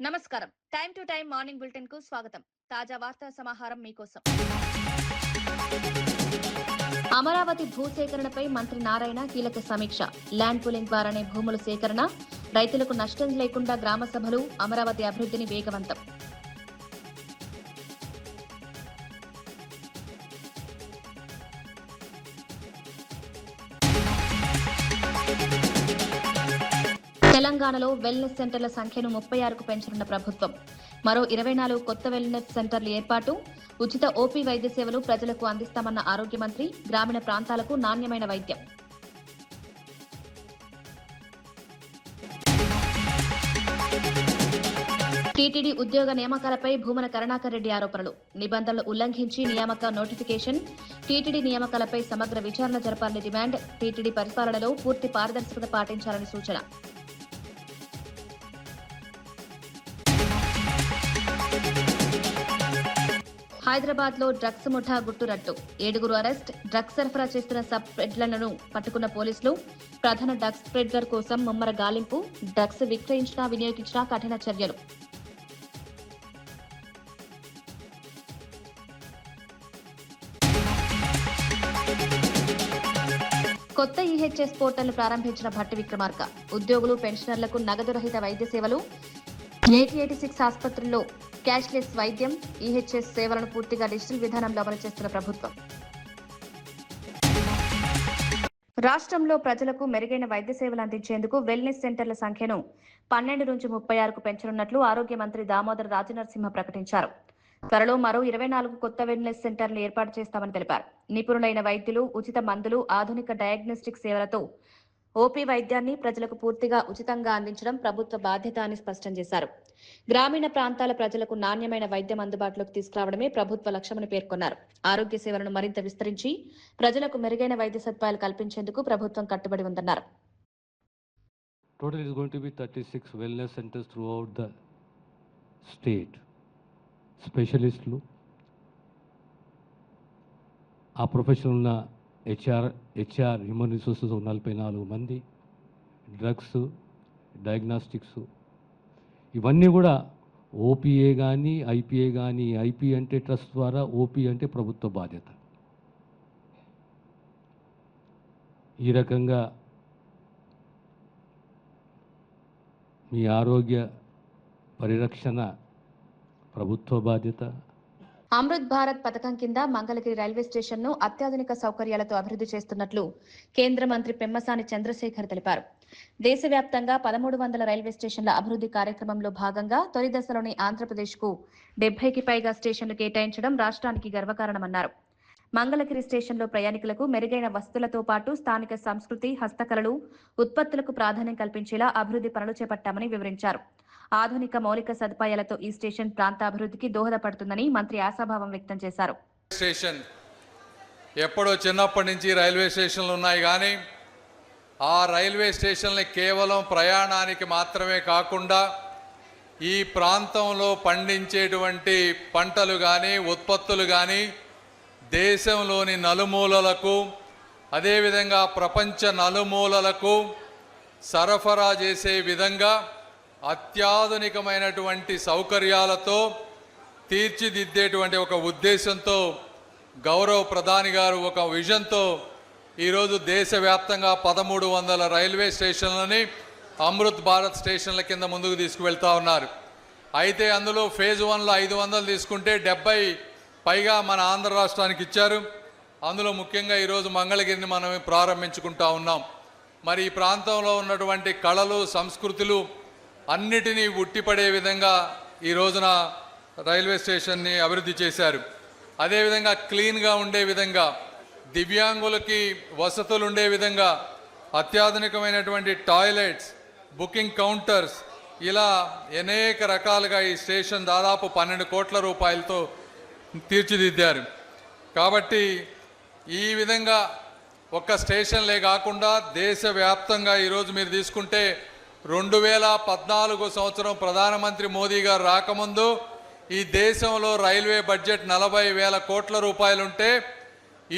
నమస్కారం. Time to time morning bulletin కు స్వాగతం. తాజా వార్తా సమాహారం మీకోసం. అమరావతి భూసేకరణపై మంత్రి నారాయణ కీలక సమీక్ష. ల్యాండ్ పూలింగ్ ద్వారానే భూముల సేకరణ, రైతులకు నష్టం లేకుండా గ్రామ సభలు, అమరావతి అభివృద్ధిని వేగవంతం. తెలంగాణలో వెల్నెస్ సెంటర్ల సంఖ్యను 36కు పెంచనున్న ప్రభుత్వం. మరో 24 కొత్త వెల్నెస్ సెంటర్ల ఏర్పాటు, ఉచిత ఓపీ వైద్య సేవలు ప్రజలకు అందిస్తామన్న ఆరోగ్య మంత్రి. గ్రామీణ ప్రాంతాలకు నాణ్యమైన వైద్యం. టీటీడీ ఉద్యోగ నియామకాలపై భూమన కరుణాకర్ రెడ్డి ఆరోపణలు. నిబంధనలు ఉల్లంఘించి నియామక నోటిఫికేషన్. టీటీడీ నియామకాలపై సమగ్ర విచారణ జరపాలని డిమాండ్. టీటీడీ పరిపాలనలో పూర్తి పారదర్శకత పాటించాలని సూచన. హైదరాబాద్ లో డ్రగ్స్ ముఠా గుట్టురట్టు. 7గురు అరెస్ట్. డ్రగ్స్ సరఫరా చేస్తున్న సబ్ పెడ్లర్లను పట్టుకున్న పోలీసులు. ప్రధాన డ్రగ్స్ పెడ్లర్ కోసం ముమ్మర గాలింపు. డ్రగ్స్ విక్రయించినా వినియోగించినా కఠిన చర్యలు. కొత్త ఈహెచ్ఎస్ పోర్టల్ ప్రారంభించిన భట్టి విక్రమార్క. ఉద్యోగులు, పెన్షనర్లకు నగదు రహిత వైద్య సేవలు. 86 ఆసుపత్రుల్లో క్యాష్లెస్ వైద్యం. ఈహెచ్ఎస్ సేవలను పూర్తిగా డిజిటల్ విధానంలో అమలు చేస్తున్న ప్రభుత్వం. రాష్ట్రంలో ప్రజలకు మెరుగైన వైద్య సేవలు అందించేందుకు వెల్నెస్ సెంటర్ల సంఖ్యను 12 నుంచి 36కు పెంచనున్నట్లు ఆరోగ్య మంత్రి దామోదర రాజనరసింహ ప్రకటించారు. త్వరలో మరో 24 కొత్త వెల్నెస్ సెంటర్లు ఏర్పాటు చేస్తామని తెలిపారు. నిపుణులైన వైద్యులు, ఉచిత మందులు, ఆధునిక డయాగ్నోస్టిక్ సేవలతో ఓపీ వైద్యాన్ని ప్రజలకు పూర్తిగా ఉచితంగా అందించడం ప్రభుత్వ బాధ్యత అని స్పష్టం చేశారు. గ్రామీణ ప్రాంతాల ప్రజలకు నాణ్యమైన వైద్యం అందుబాటులోకి తీసుకురావడమే ప్రభుత్వ లక్ష్యమని పేర్కొన్నారు. ఆరోగ్య సేవలను మరింత విస్తరించి ప్రజలకు మెరుగైన వైద్య సదుపాయాలు కల్పించేందుకు ప్రభుత్వం కట్టుబడి ఉందన్నారు. Total is going to be 36 wellness centers throughout the state. స్పెషలిస్టులు, ఆ ప్రొఫెషనల్ ఉన్న హెచ్ఆర్ హ్యూమన్ రిసోర్సెస్ 44 మంది, డ్రగ్స్, డయాగ్నాస్టిక్స్, ఇవన్నీ కూడా ఓపీఏ కానీ ఐపీఏ కానీ, ఐపీ అంటే ట్రస్ట్ ద్వారా, ఓపీ అంటే ప్రభుత్వ బాధ్యత. ఈ రకంగా మీ ఆరోగ్య పరిరక్షణ ప్రభుత్వ బాధ్యత. అమృత్ భారత్ పథకం కింద మంగళగిరి రైల్వే స్టేషన్ ను అత్యాధునిక సౌకర్యాలతో అభివృద్ధి చేస్తున్నట్లు కేంద్ర మంత్రి పెమ్మసాని చంద్రశేఖర్ తెలిపారు. దేశవ్యాప్తంగా 1300 రైల్వే స్టేషన్ల అభివృద్ధి కార్యక్రమంలో భాగంగా తొలి దశలోని ఆంధ్రప్రదేశ్ కు 70కి పైగా స్టేషన్లు కేటాయించడం రాష్ట్రానికి గర్వకారణమన్నారు. మంగళగిరి స్టేషన్లో ప్రయాణికులకు మెరుగైన వసతులతో పాటు స్థానిక సంస్కృతి, హస్తకళలు, ఉత్పత్తులకు ప్రాధాన్యం కల్పించేలా అభివృద్ధి పనులు చేపట్టామని వివరించారు. ఆధునిక మౌలిక సదుపాయాలతో ఈ స్టేషన్ ప్రాంత అభివృద్ధికి దోహదపడుతుందని మంత్రి ఆశాభావం వ్యక్తం చేశారు. స్టేషన్ ఎప్పుడో చిన్నప్పటి నుంచి రైల్వే స్టేషన్లు ఉన్నాయి, కానీ ఆ రైల్వే స్టేషన్లు కేవలం ప్రయాణానికి మాత్రమే కాకుండా ఈ ప్రాంతంలో పండించేటువంటి పంటలు కానీ, ఉత్పత్తులు కానీ దేశంలోని నలుమూలలకు, అదేవిధంగా ప్రపంచ నలుమూలలకు సరఫరా చేసే విధంగా అత్యాధునికమైనటువంటి సౌకర్యాలతో తీర్చిదిద్దేటువంటి ఒక ఉద్దేశంతో గౌరవ ప్రధాని గారు ఒక విజన్తో ఈరోజు దేశవ్యాప్తంగా 1300 రైల్వే స్టేషన్లని అమృత్ భారత్ స్టేషన్ల కింద ముందుకు తీసుకువెళ్తా ఉన్నారు. అయితే అందులో ఫేజ్ 1లో 500 తీసుకుంటే 70 పైగా మన ఆంధ్ర రాష్ట్రానికి ఇచ్చారు. అందులో ముఖ్యంగా ఈరోజు మంగళగిరిని మనం ప్రారంభించుకుంటా ఉన్నాం. మరి ఈ ప్రాంతంలో ఉన్నటువంటి కళలు, సంస్కృతులు అన్నిటినీ ఉట్టిపడే విధంగా ఈ రోజున రైల్వే స్టేషన్ని అభివృద్ధి చేశారు. అదేవిధంగా క్లీన్గా ఉండే విధంగా, దివ్యాంగులకి వసతులు ఉండే విధంగా అత్యాధునికమైనటువంటి టాయిలెట్స్, బుకింగ్ కౌంటర్స్, ఇలా అనేక రకాలుగా ఈ స్టేషన్ దాదాపు 12 కోట్ల రూపాయలతో తీర్చిదిద్దారు. కాబట్టి ఈ విధంగా ఒక్క స్టేషన్లే కాకుండా దేశవ్యాప్తంగా ఈరోజు మీరు తీసుకుంటే 2014 సంవత్సరం ప్రధానమంత్రి మోదీ గారు రాకముందు ఈ దేశంలో రైల్వే బడ్జెట్ 40,000 కోట్ల రూపాయలుంటే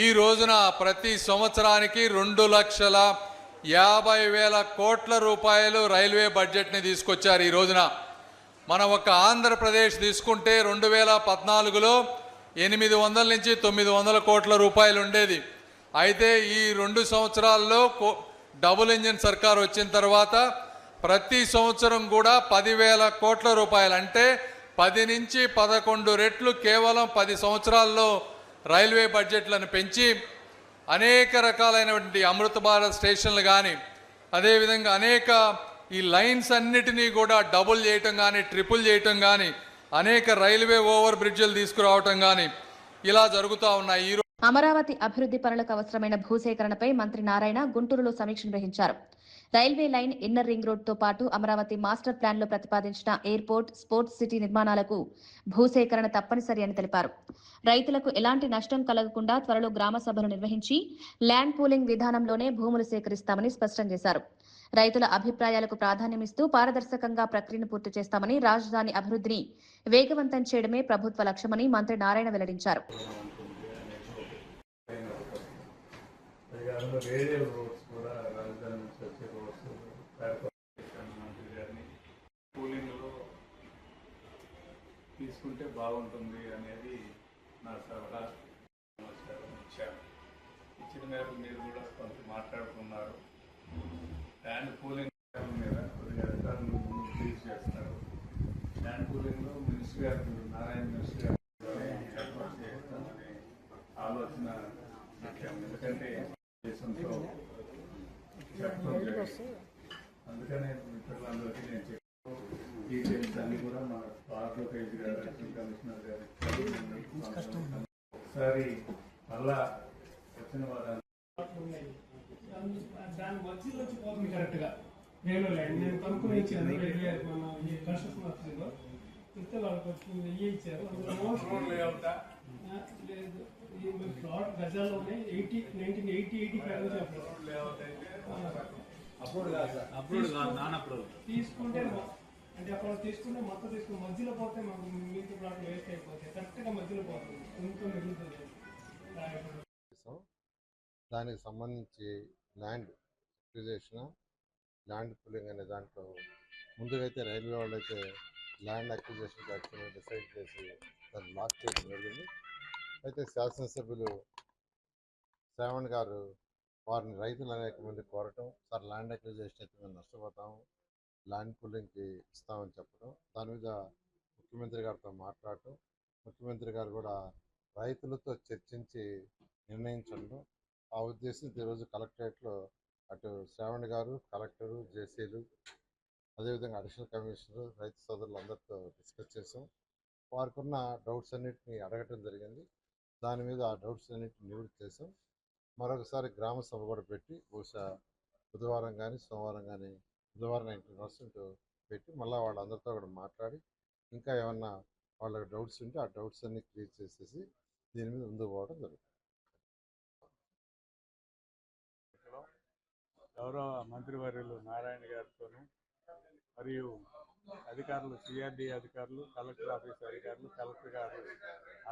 ఈ రోజున ప్రతి సంవత్సరానికి 2,50,000 కోట్ల రూపాయలు రైల్వే బడ్జెట్ని తీసుకొచ్చారు. ఈ రోజున మన ఒక్క ఆంధ్రప్రదేశ్ తీసుకుంటే 2014లో 800 నుంచి 900 కోట్ల రూపాయలు ఉండేది. అయితే ఈ 2 సంవత్సరాల్లో డబుల్ ఇంజిన్ సర్కార్ వచ్చిన తర్వాత ప్రతి సంవత్సరం కూడా 10,000 కోట్ల రూపాయలు, అంటే 10 నుంచి 11 రెట్లు కేవలం 10 సంవత్సరాల్లో రైల్వే బడ్జెట్లను పెంచి అనేక రకాలైనటువంటి అమృత భారత్ స్టేషన్లు కానీ, అదేవిధంగా అనేక ఈ లైన్స్ అన్నిటినీ కూడా డబుల్ చేయటం కానీ, ట్రిపుల్ చేయటం కానీ, అనేక రైల్వే ఓవర్ బ్రిడ్జ్లు తీసుకురావటం కానీ ఇలా జరుగుతూ ఉన్నాయి. అమరావతి అభివృద్ధి పనులకు అవసరమైన భూసేకరణపై మంత్రి నారాయణ గుంటూరులో సమీక్ష నిర్వహించారు. రైల్వే లైన్, ఇన్నర్ రింగ్ రోడ్తో పాటు అమరావతి మాస్టర్ ప్లాన్లో ప్రతిపాదించిన ఎయిర్పోర్ట్, స్పోర్ట్స్ సిటీ నిర్మాణాలకు భూసేకరణ తప్పనిసరి అని తెలిపారు. రైతులకు ఎలాంటి నష్టం కలగకుండా త్వరలో గ్రామ సభలు నిర్వహించి ల్యాండ్ పూలింగ్ విధానంలోనే భూములు సేకరిస్తామని స్పష్టం చేశారు. రైతుల అభిప్రాయాలకు ప్రాధాన్యమిస్తూ పారదర్శకంగా ప్రక్రియను పూర్తి చేస్తామని, రాజధాని అభివృద్ధిని వేగవంతం చేయడమే ప్రభుత్వ లక్ష్యమని మంత్రి నారాయణ వెల్లడించారు. తీసుకుంటే బాగుంటుంది అనేది నా సలహా. ఇచ్చిన మేరకు మీరు కూడా కొంత మాట్లాడుకున్నారు. ల్యాండ్ పూలింగ్ మీద కొద్దిగా అధికారులు ముందు రిలీజ్ చేస్తారు. ల్యాండ్ పూలింగ్లో మినిస్టర్ గారు, నారాయణ మినిస్టర్ గారు ఏర్పాటు చేస్తామనే ఆలోచన నాకు, ఎందుకంటే దేశంతో చెప్పడం, అందుకనే మిత్రులందరికీ నేను చెప్పాను. డీటెయిల్స్ అన్ని కూడా మా అడ్వకేట్ గారు, అడిషనల్ కమిషనర్ గారు ఒకసారి మళ్ళా వచ్చిన వారు దాని మధ్యలో వచ్చి పోతుంది కరెక్ట్గా రైల్వే లైన్. నేను కనుక్కొని ఇచ్చాను రైల్వే మన ఈ కన్స్ట్రక్షన్ ఆఫీస్లో ఇస్తే వాళ్ళకి వచ్చింది ఇచ్చారు. లేదు, ఈ ప్లాట్ గజాల్లో ఉన్నాయి. 1980-85 నుంచి అప్రూవ్ తీసుకుంటే, అంటే అప్పుడు తీసుకుంటే మొత్తం తీసుకుని మధ్యలో పోతే మాకు మిగతా ప్లాట్ వేస్ట్ అయిపోతాయి. కరెక్ట్గా మధ్యలో పోతుంది, కొంచెం మిగులుతుంది. దానికి సంబంధించి ల్యాండ్ అక్విజిషన్, ల్యాండ్ పూలింగ్ అనే దాంట్లో ముందుగా అయితే రైల్వే వాళ్ళు అయితే ల్యాండ్ అక్విజిషన్ యాక్చువల్గా డిసైడ్ చేసి దాన్ని లాక్ చేయడం జరిగింది. అయితే శాసనసభ్యులు శ్రావణ్ గారు వారిని రైతులు అనేక మంది కోరటం, సార్ ల్యాండ్ అక్విజిషన్ అయితే మేము నష్టపోతాము, ల్యాండ్ పూలింగ్కి ఇస్తామని చెప్పడం, దాని మీద ముఖ్యమంత్రి గారితో మాట్లాడటం, ముఖ్యమంత్రి గారు కూడా రైతులతో చర్చించి నిర్ణయించడం. ఆ ఉద్దేశంతో ఈరోజు కలెక్టరేట్లో అటు శ్రావణ్ గారు, కలెక్టరు, జేసీలు, అదేవిధంగా అడిషనల్ కమిషనర్, రైతు సోదరులు అందరితో డిస్కస్ చేసాం. వారికి ఉన్న డౌట్స్ అన్నింటినీ అడగటం జరిగింది. దాని మీద ఆ డౌట్స్ అన్నింటినీ నివృత్తి చేసాం. మరొకసారి గ్రామ సభ కూడా పెట్టి బహుశా బుధవారం కానీ సోమవారం కానీ, బుధవారం 90% పెట్టి మళ్ళీ వాళ్ళందరితో కూడా మాట్లాడి ఇంకా ఏమన్నా వాళ్ళకి డౌట్స్ ఉంటే ఆ డౌట్స్ అన్నీ క్లియర్ చేసేసి దీని మీద ముందుకు పోవడం జరుగుతుంది. గౌరవ మంత్రివర్యులు నారాయణ గారితోనూ మరియు అధికారులు, సిఆర్డీ అధికారులు, కలెక్టర్ ఆఫీస్ అధికారులు, కలెక్టర్ గారు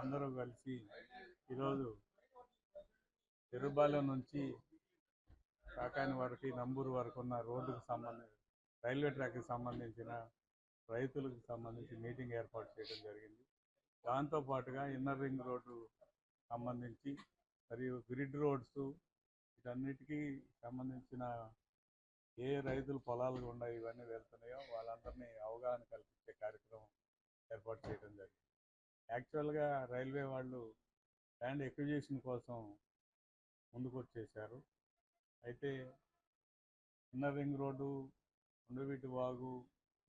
అందరూ కలిసి ఈరోజు తిరుబాలెం నుంచి కాకాని వరకు, నంబూరు వరకు ఉన్న రోడ్డుకు సంబంధించి, రైల్వే ట్రాక్కి సంబంధించిన రైతులకు సంబంధించి మీటింగ్ ఏర్పాటు చేయడం జరిగింది. దాంతోపాటుగా ఇన్నర్ రింగ్ రోడ్డు సంబంధించి మరియు గ్రిడ్ రోడ్స్, వీటన్నిటికీ సంబంధించిన ఏ రైతులు పొలాలు గుండా ఇవన్నీ వెళ్తున్నాయో వాళ్ళందరినీ అవగాహన కల్పించే కార్యక్రమం ఏర్పాటు చేయడం జరిగింది. యాక్చువల్గా రైల్వే వాళ్ళు ల్యాండ్ ఎక్విజిషన్ కోసం ముందుకు వచ్చేసారు. అయితే ఇన్నర్ రింగ్ రోడ్డు, ఉండవీటి వాగు,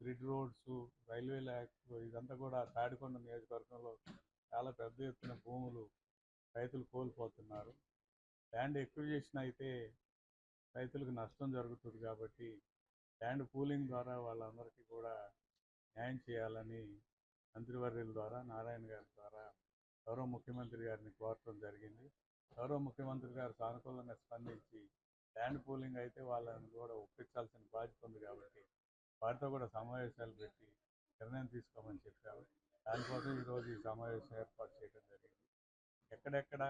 గ్రిడ్ రోడ్స్, రైల్వే ల్యాక్స్ ఇదంతా కూడా తాడికొండ నియోజకవర్గంలో చాలా పెద్ద ఎత్తున భూములు రైతులు కోల్పోతున్నారు. ల్యాండ్ ఎక్విజిషన్ అయితే రైతులకు నష్టం జరుగుతుంది కాబట్టి ల్యాండ్ పూలింగ్ ద్వారా వాళ్ళందరికీ కూడా న్యాయం చేయాలని మంత్రివర్యుల ద్వారా, నారాయణ గారి ద్వారా గౌరవ ముఖ్యమంత్రి గారిని కోరటం జరిగింది. గౌరవ ముఖ్యమంత్రి గారు సానుకూలంగా స్పందించి ల్యాండ్ పూలింగ్ అయితే వాళ్ళని కూడా ఒప్పించాల్సిన బాధ్యత ఉంది కాబట్టి వారితో కూడా సమావేశాలు పెట్టి నిర్ణయం తీసుకోమని చెప్పారు. దానికోసం ఈరోజు ఈ సమావేశం ఏర్పాటు చేయడం జరిగింది. ఎక్కడెక్కడ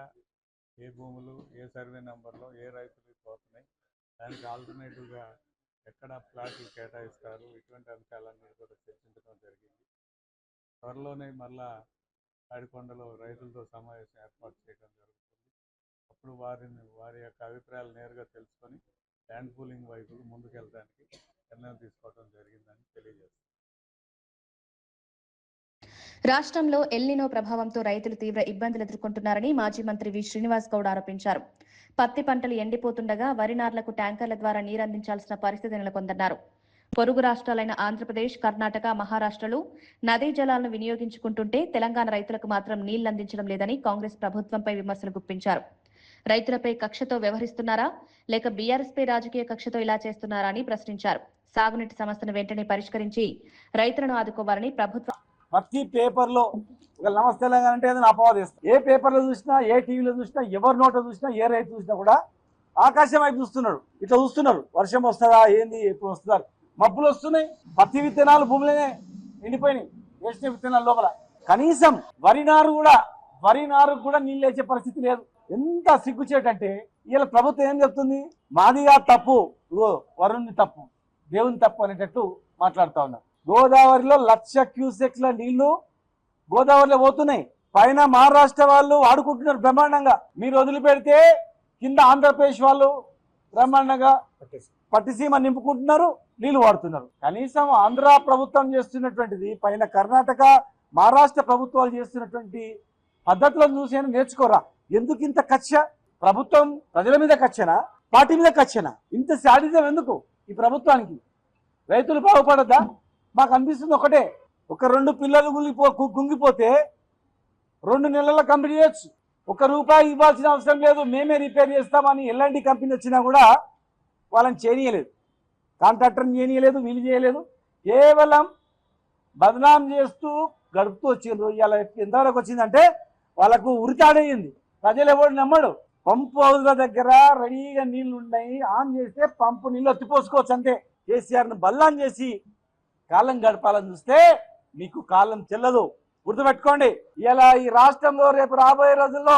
ఏ భూములు, ఏ సర్వే నెంబర్లో ఏ రైతులకు పోతున్నాయి, దానికి ఆల్టర్నేటివ్గా ఎక్కడ ప్లాట్లు కేటాయిస్తారు, ఇటువంటి అంశాలన్నీ కూడా చర్చించడం జరిగింది. త్వరలోనే మళ్ళా తాడికొండలో రైతులతో సమావేశం ఏర్పాటు చేయడం జరుగుతుంది. అప్పుడు వారి యొక్క అభిప్రాయాలు నేరుగా తెలుసుకొని ల్యాండ్ పూలింగ్ వైపు ముందుకెళ్ళడానికి నిర్ణయం తీసుకోవడం జరిగిందని తెలియజేస్తారు. రాష్ట్రంలో ఎల్నినో ప్రభావంతో రైతులు తీవ్ర ఇబ్బందులు ఎదుర్కొంటున్నారని మాజీ మంత్రి వి శ్రీనివాస్ గౌడ్ ఆరోపించారు. పత్తి పంటలు ఎండిపోతుండగా వరి నార్లకు ట్యాంకర్ల ద్వారా నీరందించాల్సిన పరిస్థితి నెలకొందన్నారు. పొరుగు రాష్ట్రాలైన ఆంధ్రప్రదేశ్, కర్ణాటక, మహారాష్ట్రలు నదీ జలాలను వినియోగించుకుంటుంటే తెలంగాణ రైతులకు మాత్రం నీళ్లందించడం లేదని కాంగ్రెస్ ప్రభుత్వంపై విమర్శలు గుప్పించారు. రైతులపై కక్షతో వ్యవహరిస్తున్నారా లేక బీఆర్ఎస్పై రాజకీయ కక్షతో ఇలా చేస్తున్నారా అని ప్రశ్నించారు. సాగునీటి సమస్యను వెంటనే పరిష్కరించి రైతులను ఆదుకోవాలని ప్రభుత్వం ప్రతి పేపర్లో ఒక నమస్తే తెలంగాణ అంటే ఏదైనా అపవాదం చేస్తారు. ఏ పేపర్లో చూసినా, ఏ టీవీలో చూసినా, ఎవరి నోట చూసినా, ఏ రైతు చూసినా కూడా ఆకాశం వైపు చూస్తున్నాడు. ఇట్లా చూస్తున్నారు, వర్షం వస్తుందా, ఏంది, ఎప్పుడు వస్తుందా, మబ్బులు వస్తున్నాయి. పత్తి విత్తనాలు భూమిలోనే ఎండిపోయినాయి, వేసిన విత్తనాల లోపల. కనీసం వరి నారు కూడా నీళ్ళు వేసే పరిస్థితి లేదు. ఎంత సిగ్గుచేటంటే ఇలా ప్రభుత్వం ఏం చెప్తుంది, మాదిగా తప్పు, వరుణ్ణి తప్పు, దేవుని తప్పు అనేటట్టు మాట్లాడుతూ ఉన్నారు. గోదావరిలో 1,00,000 క్యూసెక్ల నీళ్లు గోదావరిలో పోతున్నాయి. పైన మహారాష్ట్ర వాళ్ళు వాడుకుంటున్నారు బ్రహ్మాండంగా. మీరు వదిలిపెడితే కింద ఆంధ్రప్రదేశ్ వాళ్ళు బ్రహ్మాండంగా పట్టిసీమ నింపుకుంటున్నారు, నీళ్లు వాడుతున్నారు. కనీసం ఆంధ్ర ప్రభుత్వం చేస్తున్నటువంటిది, పైన కర్ణాటక, మహారాష్ట్ర ప్రభుత్వాలు చేస్తున్నటువంటి పద్ధతులను చూసి నేర్చుకోరా. ఎందుకు ఇంత కక్ష? ప్రభుత్వం ప్రజల మీద కక్షనా, పార్టీ మీద కక్షనా? ఇంత శాడిజం ఎందుకు ఈ ప్రభుత్వానికి? రైతులు బాగుపడద్దా? మాకు అనిపిస్తుంది ఒకటే, ఒక 2 పిల్లలు కుంగిపోతే 2 నెలల్లో కంప్లీట్ చేయొచ్చు. ₹1 ఇవ్వాల్సిన అవసరం లేదు, మేమే రిపేర్ చేస్తామని ఎల్ఎన్టీ కంపెనీ వచ్చినా కూడా వాళ్ళని చేయనీయలేదు, కాంట్రాక్టర్ని చేయనీయలేదు, వీళ్ళు చేయలేదు. కేవలం బదనాం చేస్తూ గడుపుతూ వచ్చిండ్రు. ఇవాళ ఎంతవరకు వచ్చిందంటే వాళ్ళకు ఉరితాడయ్యింది. ప్రజలు ఎవరు నమ్మడు. పంపు హౌజ్ల దగ్గర రెడీగా నీళ్లు ఉన్నాయి, ఆన్ చేస్తే పంపు నీళ్ళు ఎత్తిపోసుకోవచ్చు అంతే. కేసీఆర్ను బల్లాన్ చేసి కాలం గడపాలని చూస్తే మీకు కాలం చెల్లదు, గుర్తుపెట్టుకోండి. ఇలా ఈ రాష్ట్రంలో రేపు రాబోయే రోజుల్లో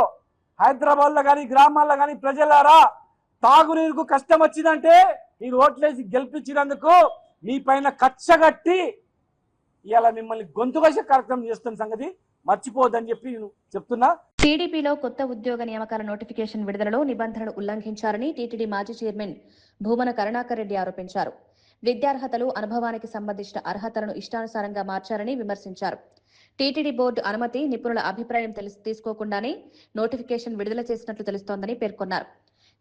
హైదరాబాద్లో కానీ గ్రామాల్లో కానీ ప్రజలారా, తాగునీరుకు కష్టం వచ్చిందంటే మీరు ఓట్లేసి గెలిపించినందుకు మీ పైన కచ్చగట్టి ఇలా మిమ్మల్ని గొంతుకోసే కార్యక్రమం చేస్తున్న సంగతి మర్చిపోవద్దని చెప్పి నేను చెప్తున్నా. టీడీపీలో కొత్త ఉద్యోగ నియామకాల నోటిఫికేషన్ విడుదలలో నిబంధనలు ఉల్లంఘించారని టీటీడీ మాజీ చైర్మన్ భూమన కరుణాకర్ రెడ్డి ఆరోపించారు. విద్యార్హతలు, అనుభవానికి సంబంధించిన అర్హతలను ఇష్టానుసారంగా మార్చారని విమర్శించారు. టీటీడీ బోర్డు అనుమతి, నిపుణుల అభిప్రాయం తీసుకోకుండానే నోటిఫికేషన్ విడుదల చేసినట్లు తెలుస్తోందని పేర్కొన్నారు.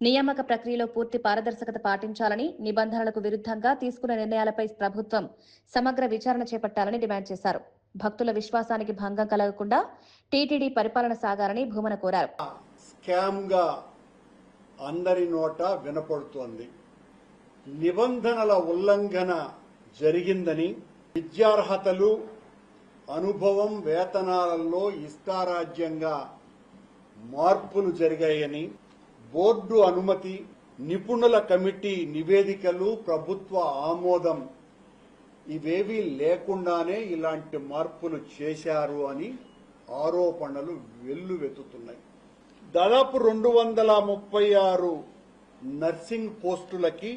నియామక ప్రక్రియలో పూర్తి పారదర్శకత పాటించాలని, నిబంధనలకు విరుద్ధంగా తీసుకున్న నిర్ణయాలపై ప్రభుత్వం సమగ్ర విచారణ చేపట్టాలని డిమాండ్ చేశారు. భక్తుల విశ్వాసానికి భంగం కలగకుండా టీటీడీ పరిపాలన సాగాలని భూమన కోరారు. స్కామ్ గా అందరి నోట వినపడుతోంది. నిబంధనల ఉల్లంఘన జరిగిందని, విద్యార్హతలు, అనుభవం, వేతనాలలో ఇష్టారాజ్యంగా మార్పులు జరిగాయని, బోర్డు అనుమతి, నిపుణుల కమిటీ నివేదికలు, ప్రభుత్వ ఆమోదం ఇవేవీ లేకుండానే ఇలాంటి మార్పులు చేశారు అని ఆరోపణలు వెల్లువెత్తుతున్నాయి. దాదాపు 236 నర్సింగ్ పోస్టులకి,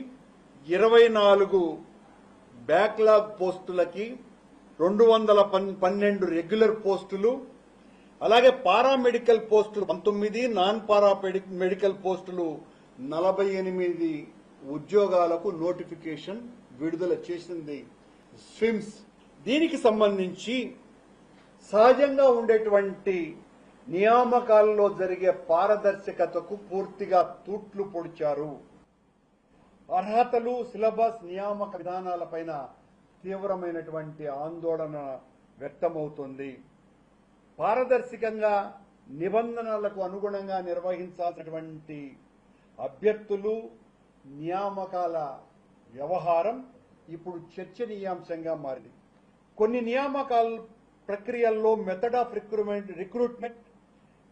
24 బ్యాక్లాగ్ పోస్టులకి, 212 రెగ్యులర్ పోస్టులు, అలాగే పారామెడికల్ పోస్టులు 19, నాన్ మెడికల్ పోస్టులు 48 ఉద్యోగాలకు నోటిఫికేషన్ విడుదల చేసింది స్విమ్స్. దీనికి సంబంధించి సహజంగా ఉండేటువంటి నియామకాలలో జరిగే పారదర్శకతకు పూర్తిగా తూట్లు పొడిచారు. అర్హతలు, సిలబస్, నియామక విధానాలపైన తీవ్రమైనటువంటి ఆందోళన వ్యక్తమవుతుంది. పారదర్శకంగా నిబంధనలకు అనుగుణంగా నిర్వహించాల్సినటువంటి అభ్యర్థులు, నియామకాల వ్యవహారం ఇప్పుడు చర్చనీయాంశంగా మారింది. కొన్ని నియామకాల ప్రక్రియల్లో మెథడ్ ఆఫ్ రిక్రూట్మెంట్,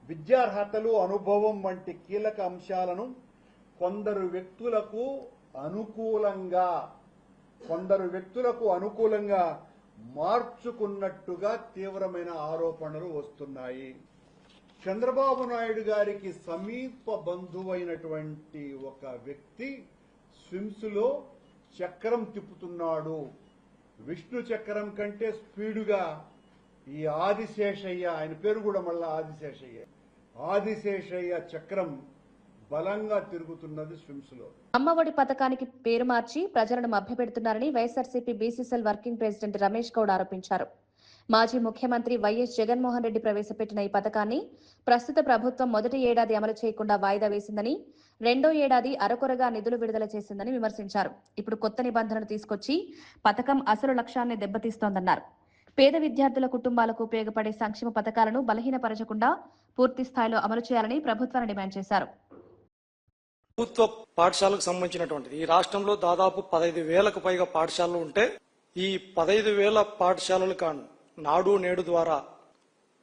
విద్యార్హతలు, అనుభవం వంటి కీలక అంశాలను కొందరు వ్యక్తులకు అనుకూలంగా మార్చుకున్నట్టుగా తీవ్రమైన ఆరోపణలు వస్తున్నాయి. చంద్రబాబు నాయుడు గారికి సమీప బంధువైనటువంటి ఒక వ్యక్తి స్విమ్స్ లో చక్రం తిప్పుతున్నాడు. విష్ణు చక్రం కంటే స్పీడుగా ఈ ఆదిశేషయ్య, ఆయన పేరు కూడా మళ్ళా ఆదిశేషయ్య చక్రం బలంగా తిరుగుతున్నది స్విమ్స్ లో. అమ్మఒడి పథకానికి పేరు మార్చి ప్రజలను మభ్యపెడుతున్నారని YSRCP BCCL working president Ramesh Goud ఆరోపించారు. మాజీ ముఖ్యమంత్రి వైఎస్ జగన్మోహన్ రెడ్డి ప్రవేశపెట్టిన ఈ పథకాన్ని ప్రస్తుత ప్రభుత్వం మొదటి ఏడాది అమలు చేయకుండా వాయిదా వేసిందని, రెండో ఏడాది అరకొరగా నిధులు విడుదల చేసిందని విమర్శించారు. ఇప్పుడు కొత్త నిబంధనలు తీసుకొచ్చి పథకం అసలు లక్ష్యాన్ని దెబ్బతీస్తోందన్నారు. పేద విద్యార్థుల కుటుంబాలకు ఉపయోగపడే సంక్షేమ పథకాలను బలహీనపరచకుండా పూర్తి స్థాయిలో అమలు చేయాలని ప్రభుత్వాన్ని డిమాండ్ చేశారు. ప్రభుత్వ పాఠశాలకు సంబంధించినటువంటిది ఈ రాష్ట్రంలో దాదాపు 15,000కు పైగా పాఠశాలలు ఉంటే ఈ 15,000 పాఠశాలలు కాను నాడు నేడు ద్వారా